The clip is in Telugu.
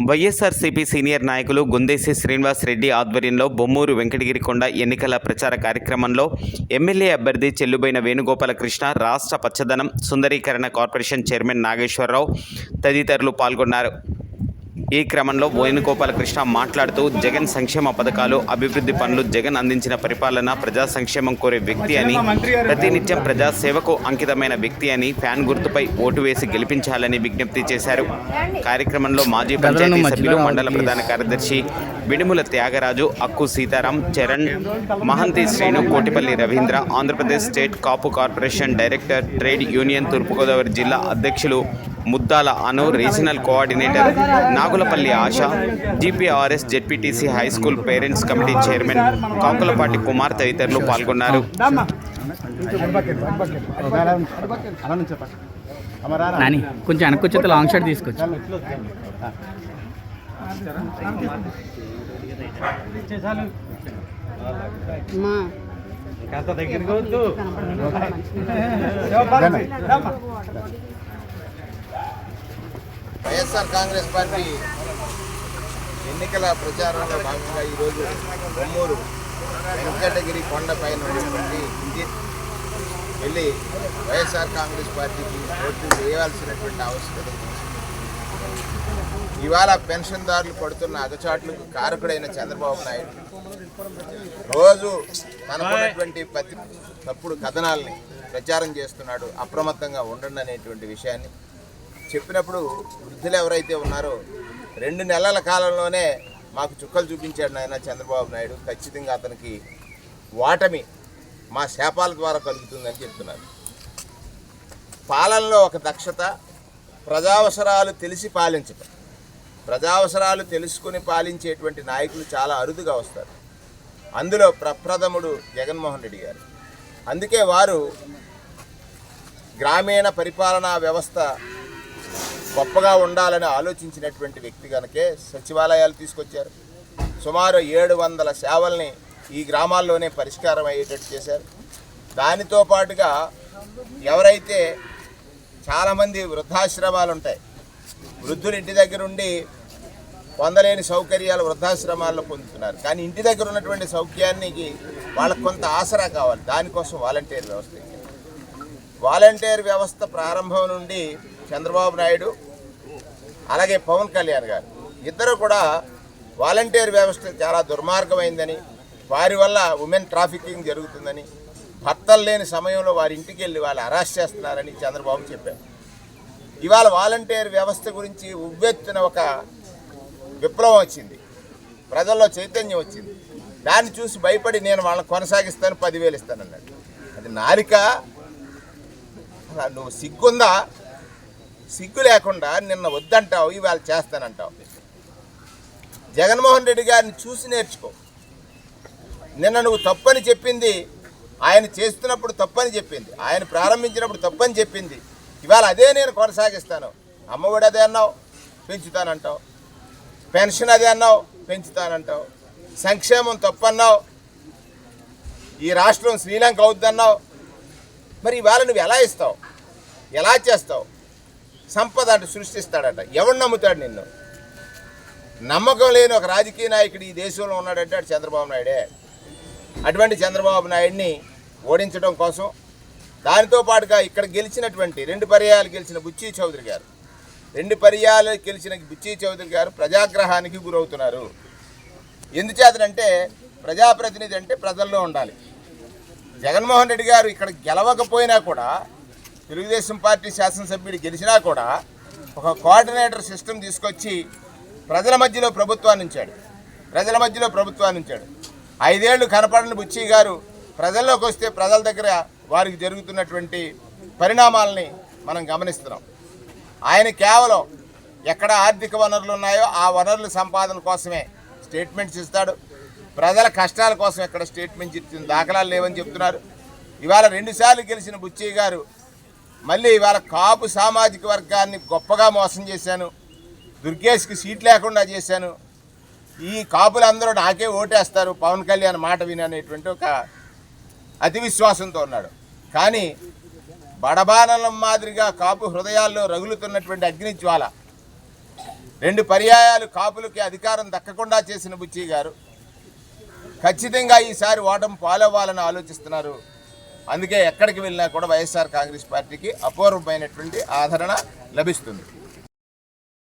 వైఎస్ఆర్సీపీ సీనియర్ నాయకులు గుందేసి శ్రీనివాస్ రెడ్డి ఆధ్వర్యంలో బొమ్మూరు వెంకటగిరికొండ ఎన్నికల ప్రచార కార్యక్రమంలో ఎమ్మెల్యే అభ్యర్థి చెల్లుబైన వేణుగోపాలకృష్ణ, రాష్ట్ర పచ్చదనం సుందరీకరణ కార్పొరేషన్ చైర్మన్ నాగేశ్వరరావు తదితరులు పాల్గొన్నారు. ఈ క్రమంలో వేణుగోపాలకృష్ణ మాట్లాడుతూ జగన్ సంక్షేమ పథకాలు, అభివృద్ధి పనులు, జగన్ అందించిన పరిపాలన, ప్రజా సంక్షేమం కోరే వ్యక్తి అని, ప్రతినిత్యం ప్రజాసేవకు అంకితమైన వ్యక్తి అని, ఫ్యాన్ గుర్తుపై ఓటు వేసి గెలిపించాలని విజ్ఞప్తి చేశారు. కార్యక్రమంలో మాజీ పంచాయతీ సభ్యులు, మండల ప్రధాన కార్యదర్శి Vidimula Thyagaraju, Akku Sitaram, Charan, Mahanthi Srinu, Kotipalli Ravindra, Andhra Pradesh state Kapu corporation director, trade union Thurpu Godavari జిల్లా అధ్యక్షులు Muddala Anu, regional coordinator Nagulapalli Asha, GPRS ZPTC high school parents committee chairman Kakulapati Kumar తదితరులు పాల్గొన్నారు. కొంచెం వెనకొచ్చి లాంగ్ షాట్ తీసుకొచ్చి వైఎస్ఆర్ కాంగ్రెస్ పార్టీ ఎన్నికల ప్రచారంలో భాగంగా ఈరోజు బొమ్మూరు వెంకటగిరి కొండపైన ఉన్నటువంటి వెళ్ళి వైఎస్ఆర్ కాంగ్రెస్ పార్టీకి ఓట్లు వేయాల్సినటువంటి ఆవశ్యకత ఉంది. ఇవాళ పెన్షన్దారులు పడుతున్న అగచాట్లకు కారకుడైన చంద్రబాబు నాయుడు రోజు తనకున్నటువంటి తప్పుడు కథనాల్ని ప్రచారం చేస్తున్నాడు. అప్రమత్తంగా ఉండండి అనేటువంటి విషయాన్ని చెప్పినప్పుడు వృద్ధులు ఎవరైతే ఉన్నారో 2 నెలల కాలంలోనే మాకు చుక్కలు చూపించాడు నాయన చంద్రబాబు నాయుడు, ఖచ్చితంగా అతనికి ఓటమి మా శాపాల ద్వారా కలుగుతుందని చెప్తున్నారు. పాలనలో ఒక దక్షత, ప్రజావసరాలు తెలిసి పాలించటం. ప్రజావసరాలు తెలుసుకుని పాలించేటువంటి నాయకులు చాలా అరుదుగా వస్తారు. అందులో ప్రప్రథముడు జగన్మోహన్ రెడ్డి గారు. అందుకే వారు గ్రామీణ పరిపాలనా వ్యవస్థ గొప్పగా ఉండాలని ఆలోచించినటువంటి వ్యక్తి కనుకే సచివాలయాలు తీసుకొచ్చారు. సుమారు 700 సేవల్ని ఈ గ్రామాల్లోనే పరిష్కారం అయ్యేటట్టు చేశారు. దానితో పాటుగా ఎవరైతే చాలామంది వృద్ధాశ్రమాలు ఉంటాయి, వృద్ధులు ఇంటి దగ్గర ఉండి పొందలేని సౌకర్యాలు వృద్ధాశ్రమాల్లో పొందుతున్నారు. కానీ ఇంటి దగ్గర ఉన్నటువంటి సౌఖ్యానికి వాళ్ళకు కొంత ఆసరా కావాలి. దానికోసం వాలంటీర్ వ్యవస్థ. వాలంటీర్ వ్యవస్థ ప్రారంభం నుండి చంద్రబాబు నాయుడు అలాగే పవన్ కళ్యాణ్ గారు ఇద్దరు కూడా వాలంటీర్ వ్యవస్థ చాలా దుర్మార్గమైందని, వారి వల్ల ఉమెన్ ట్రాఫికింగ్ జరుగుతుందని, భర్తలు లేని సమయంలో వారి ఇంటికి వెళ్ళి వాళ్ళు అరెస్ట్ చేస్తున్నారని చంద్రబాబు చెప్పారు. ఇవాళ వాలంటీర్ వ్యవస్థ గురించి ఉవ్వెత్తున ఒక విప్లవం వచ్చింది, ప్రజల్లో చైతన్యం వచ్చింది. దాన్ని చూసి భయపడి నేను వాళ్ళని కొనసాగిస్తాను, 10,000 ఇస్తానన్నాడు. అది నాలిక. నువ్వు సిగ్గుందా? సిగ్గు లేకుండా నిన్న వద్దంటావు, ఇవాళ చేస్తానంటావు. జగన్మోహన్ రెడ్డి గారిని చూసి నేర్చుకో. నిన్న నువ్వు తప్పని చెప్పింది, ఆయన చేస్తున్నప్పుడు తప్పని చెప్పింది, ఆయన ప్రారంభించినప్పుడు తప్పని చెప్పింది. ఇవాళ అదే నేను కొనసాగిస్తాను. అమ్మఒడి అదే అన్నావు, పెంచుతానంటావు. పెన్షన్ అదే అన్నావు, పెంచుతానంటావు. సంక్షేమం తప్పన్నావు, ఈ రాష్ట్రం శ్రీలంక అవుద్దన్నావు. మరి ఇవాళ నువ్వు ఎలా ఇస్తావు, ఎలా చేస్తావు? సంపద అంటే సృష్టిస్తాడట. ఎవడు నమ్ముతాడు నిన్ను? నమ్మకం లేని ఒక రాజకీయ నాయకుడు ఈ దేశంలో ఉన్నాడంటే అటు చంద్రబాబు నాయుడే. అటువంటి చంద్రబాబు నాయుడిని ఓడించడం కోసం దానితో పాటుగా ఇక్కడ గెలిచినటువంటి 2 పర్యాయాలు గెలిచిన బుచ్చి చౌదరి గారు, 2 పర్యాయాలు గెలిచిన బుచ్చి చౌదరి గారు ప్రజాగ్రహానికి గురవుతున్నారు. ఎందుచేతనంటే ప్రజాప్రతినిధి అంటే ప్రజల్లో ఉండాలి. జగన్మోహన్ రెడ్డి గారు ఇక్కడ గెలవకపోయినా కూడా, తెలుగుదేశం పార్టీ శాసనసభ్యుడు గెలిచినా కూడా ఒక కోఆర్డినేటర్ సిస్టమ్ తీసుకొచ్చి ప్రజల మధ్యలో ప్రభుత్వాన్ని ఉంచాడు. 5 ఏళ్ళు కనపడని బుచ్చి గారు ప్రజల్లోకి వస్తే ప్రజల దగ్గర వారికి జరుగుతున్నటువంటి పరిణామాలని మనం గమనిస్తున్నాం. ఆయన కేవలం ఎక్కడ ఆర్థిక వనరులు ఉన్నాయో ఆ వనరుల సంపాదన కోసమే స్టేట్మెంట్స్ ఇస్తాడు. ప్రజల కష్టాల కోసం ఎక్కడ స్టేట్మెంట్ ఇచ్చిన దాఖలాలు లేవని చెప్తున్నారు. ఇవాళ 2 సార్లు గెలిచిన బుచ్చి గారు మళ్ళీ ఇవాళ కాపు సామాజిక వర్గాన్ని గొప్పగా మోసం చేశాను, దుర్గేష్కి సీట్ లేకుండా చేశాను, ఈ కాపులందరూ నాకే ఓటేస్తారు పవన్ కళ్యాణ్ మాట విననేటువంటి ఒక అతి విశ్వాసంతో ఉన్నాడు. కానీ బడబానలం మాదిరిగా కాపు హృదయాల్లో రగులుతున్నటువంటి అగ్నిజ్వాల 2 పర్యాయాలు కాపులకి అధికారం దక్కకుండా చేసిన బుచ్చి గారు ఖచ్చితంగా ఈసారి ఓటమి పాలవ్వాలని ఆలోచిస్తున్నారు. అందుకే ఎక్కడికి వెళ్ళినా కూడా వైఎస్ఆర్ కాంగ్రెస్ పార్టీకి అపూర్వమైనటువంటి ఆదరణ లభిస్తుంది.